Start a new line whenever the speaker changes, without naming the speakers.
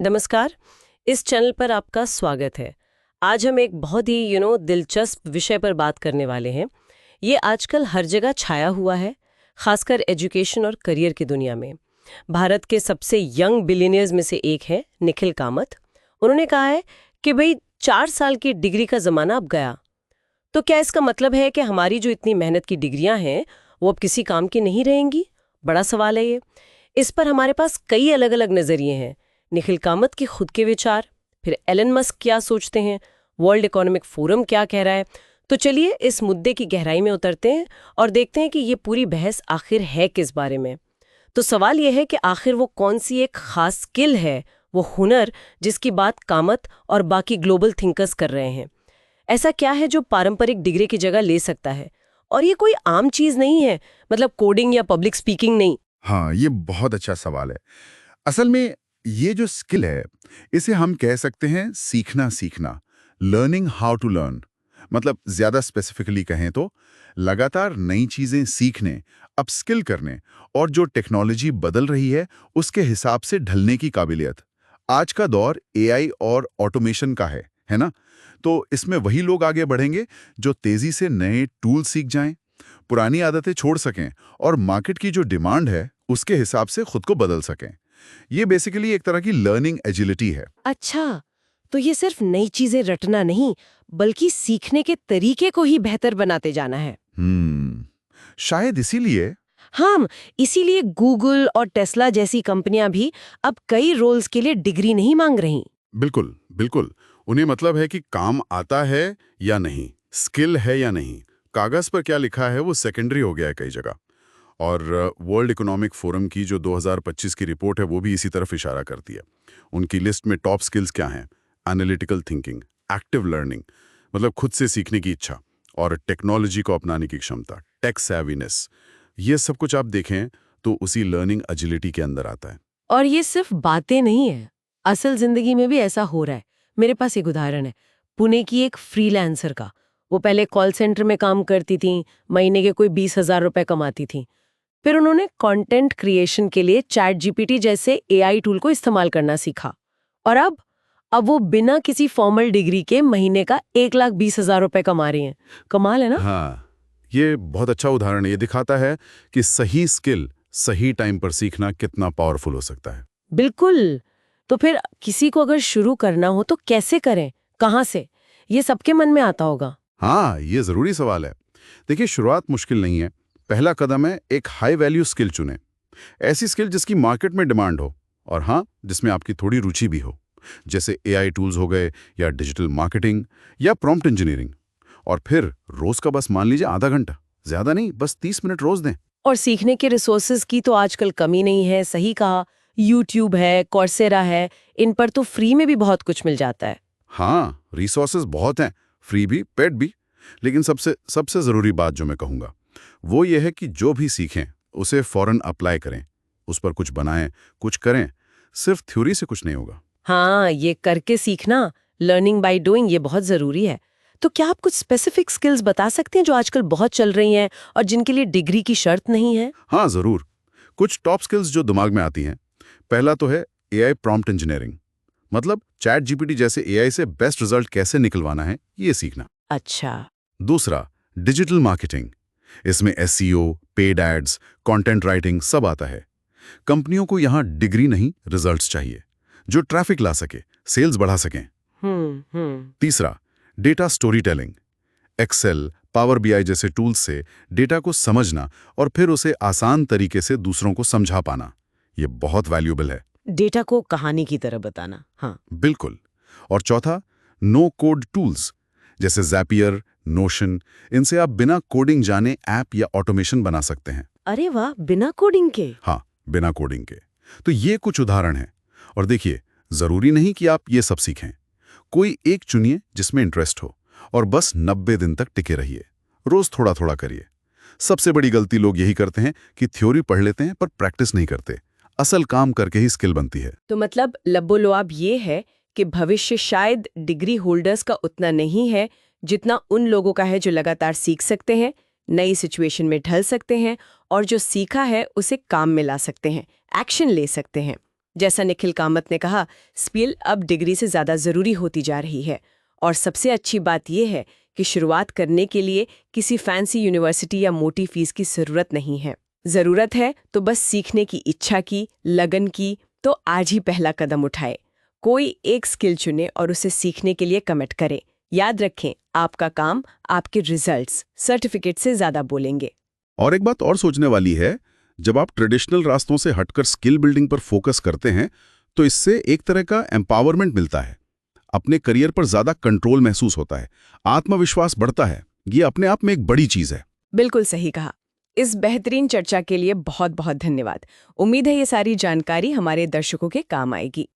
नमस्कार। इस चैनल पर आपका स्वागत है। आज हम एक बहुत ही दिलचस्प विषय पर बात करने वाले हैं। ये आजकल हर जगह छाया हुआ है, खासकर एजुकेशन और करियर की दुनिया में। भारत के सबसे यंग बिलियनियर्स में से एक है निखिल कामत। उन्होंने कहा है कि भाई 4 साल की डिग्री का ज़माना अब गया। तो क्या इसका मतलब है कि हमारी जो इतनी मेहनत की डिग्रियां हैं वो अब किसी काम की नहीं रहेंगी? बड़ा सवाल है ये। इस पर हमारे पास कई अलग अलग नज़रिए हैं। निखिल कामत के खुद के विचार, फिर एलन मस्क क्या सोचते हैं, वर्ल्ड इकोनॉमिक फोरम क्या कह रहा है। तो चलिए इस मुद्दे की गहराई में उतरते हैं और देखते हैं कि ये पूरी बहस आखिर है किस बारे में। तो सवाल यह है कि आखिर वो कौन सी एक खास स्किल है, वो हुनर जिसकी बात कामत और बाकी ग्लोबल थिंकर्स कर रहे हैं। ऐसा क्या है जो पारंपरिक डिग्री की जगह ले सकता है? और ये कोई आम चीज नहीं है, मतलब कोडिंग या पब्लिक स्पीकिंग नहीं।
हाँ, ये बहुत अच्छा सवाल है। असल में ये जो स्किल है, इसे हम कह सकते हैं सीखना, लर्निंग हाउ टू लर्न। मतलब ज्यादा स्पेसिफिकली कहें तो लगातार नई चीजें सीखने, अपस्किल करने और जो टेक्नोलॉजी बदल रही है उसके हिसाब से ढलने की काबिलियत। आज का दौर एआई और ऑटोमेशन का है ना? तो इसमें वही लोग आगे बढ़ेंगे जो तेजी से नए टूल सीख जाएं, पुरानी आदतें छोड़ सकें और मार्केट की जो डिमांड है उसके हिसाब से खुद को बदल सकें। ये बेसिकली एक तरह की लर्निंग एजिलिटी है।
अच्छा, तो ये सिर्फ नई चीजें रटना नहीं, बल्कि सीखने के तरीके को ही बेहतर बनाते जाना है।
हम्म, शायद इसीलिए।
हाँ, इसीलिए गूगल और टेस्ला जैसी कंपनियां भी अब कई रोल्स के लिए डिग्री नहीं मांग रही।
बिल्कुल बिल्कुल, उन्हें मतलब है कि काम आता है या नहीं, स्किल है या नहीं, कागज पर क्या लिखा है वो सेकेंडरी हो गया है कई जगह। और वर्ल्ड इकोनॉमिक फोरम की जो 2025 की रिपोर्ट है वो भी इसी तरफ इशारा करती है। उनकी लिस्ट में टॉप स्किल्स क्या हैं? एनालिटिकल थिंकिंग, एक्टिव लर्निंग, मतलब खुद से सीखने की इच्छा, और टेक्नोलॉजी को अपनाने की क्षमता, टेक सैवीनेस। ये सब कुछ आप देखें तो उसी लर्निंग एजिलिटी के अंदर आता है।
और ये सिर्फ बातें नहीं है, असल जिंदगी में भी ऐसा हो रहा है। मेरे पास एक उदाहरण है, पुणे की एक फ्रीलांसर का। वो पहले कॉल सेंटर में काम करती थी, महीने के कोई 20,000 रुपए कमाती थी। फिर उन्होंने कंटेंट क्रिएशन के लिए चैट जीपीटी जैसे एआई टूल को इस्तेमाल करना सीखा। और अब वो बिना किसी फॉर्मल डिग्री के महीने का 1,20,000 रुपए कमा रही हैं। कमाल है ना?
हाँ, ये बहुत अच्छा उदाहरण है। ये दिखाता है कि सही स्किल सही टाइम पर सीखना कितना पावरफुल हो सकता है।
बिल्कुल। तो फिर किसी को अगर शुरू करना हो तो कैसे करें, कहाँ से? ये सबके मन में आता होगा।
हाँ, ये जरूरी सवाल है। देखिए, शुरुआत मुश्किल नहीं है। पहला कदम है एक हाई वैल्यू स्किल चुनें। ऐसी स्किल जिसकी मार्केट में डिमांड हो, और हाँ, जिसमें आपकी थोड़ी रुचि भी हो, जैसे एआई टूल्स हो गए, या डिजिटल मार्केटिंग, या प्रॉम्प्ट इंजीनियरिंग। और फिर रोज का बस मान लीजिए आधा घंटा, ज्यादा नहीं, बस 30 मिनट रोज दें।
और सीखने के रिसोर्सेज की तो आजकल कमी नहीं है, सही कहा। यूट्यूब है, कॉर्सेरा है, इन पर तो फ्री में भी बहुत कुछ मिल जाता है।
हाँ, रिसोर्सेज बहुत हैं, फ्री भी, पेड भी। लेकिन सबसे सबसे जरूरी बात जो मैं कहूँगा वो ये है कि जो भी सीखें उसे फौरन अप्लाई करें, उस पर कुछ बनाएं, कुछ करें। सिर्फ थ्योरी से कुछ नहीं होगा।
हाँ, ये करके सीखना, लर्निंग बाय डूइंग, ये बहुत जरूरी है। तो क्या आप कुछ स्पेसिफिक स्किल्स बता सकते हैं जो आजकल बहुत चल रही हैं और जिनके लिए डिग्री की शर्त नहीं है?
हाँ, जरूर। कुछ टॉप स्किल्स जो दिमाग में आती हैं। पहला तो है एआई प्रॉम्प्ट इंजीनियरिंग, मतलब चैट जीपीटी जैसे एआई से बेस्ट रिजल्ट कैसे निकलवाना है, ये सीखना।
अच्छा।
दूसरा, डिजिटल मार्केटिंग। इसमें SEO, paid ads, content writing सब आता है। कंपनियों को यहाँ डिग्री नहीं, रिजल्ट्स चाहिए जो ट्रैफिक ला सके, सेल्स बढ़ा सकें।
हम्म।
तीसरा, data storytelling. Excel, Power BI जैसे टूल्स से डेटा को समझना और फिर उसे आसान तरीके से दूसरों को समझा पाना, ये बहुत वैल्यूएबल है।
डेटा को कहानी की तरह बताना, हाँ।
बिल्कुल। और चौथा, नो कोड टूल्स जैसे ज़ैपियर, नोशन। इनसे आप बिना कोडिंग जाने ऐप या ऑटोमेशन बना सकते हैं।
अरे वाह, बिना कोडिंग के?
हाँ, बिना कोडिंग के। तो ये कुछ उदाहरण हैं। और देखिए, जरूरी नहीं कि आप ये सब सीखें। कोई एक चुनिए जिसमें इंटरेस्ट हो और बस 90 दिन तक टिके रहिए। रोज थोड़ा थोड़ा करिए। सबसे बड़ी गलती लोग यही करते हैं कि थ्योरी पढ़ लेते हैं पर प्रैक्टिस नहीं करते। असल काम करके ही स्किल बनती है।
तो मतलब लबोलुआब ये है कि भविष्य शायद डिग्री होल्डर्स का उतना नहीं है जितना उन लोगों का है जो लगातार सीख सकते हैं, नई सिचुएशन में ढल सकते हैं और जो सीखा है उसे काम में ला सकते हैं, एक्शन ले सकते हैं। जैसा निखिल कामत ने कहा, स्किल अब डिग्री से ज़्यादा ज़रूरी होती जा रही है। और सबसे अच्छी बात यह है कि शुरुआत करने के लिए किसी फैंसी यूनिवर्सिटी या मोटी फीस की ज़रूरत नहीं है। ज़रूरत है तो बस सीखने की इच्छा की, लगन की। तो आज ही पहला कदम उठाए। कोई एक स्किल चुने और उसे सीखने के लिए कमिट करे। याद रखें, आपका काम आपके रिजल्ट्स, सर्टिफिकेट से ज़्यादा बोलेंगे।
और एक बात और सोचने वाली है, जब आप ट्रेडिशनल रास्तों से हटकर स्किल बिल्डिंग पर फोकस करते हैं तो इससे एक तरह का एम्पावरमेंट मिलता है। अपने करियर पर ज्यादा कंट्रोल महसूस होता है, आत्मविश्वास बढ़ता है। ये अपने आप में एक बड़ी चीज है।
बिल्कुल सही कहा। इस बेहतरीन चर्चा के लिए बहुत बहुत धन्यवाद। उम्मीद है ये सारी जानकारी हमारे दर्शकों के काम आएगी।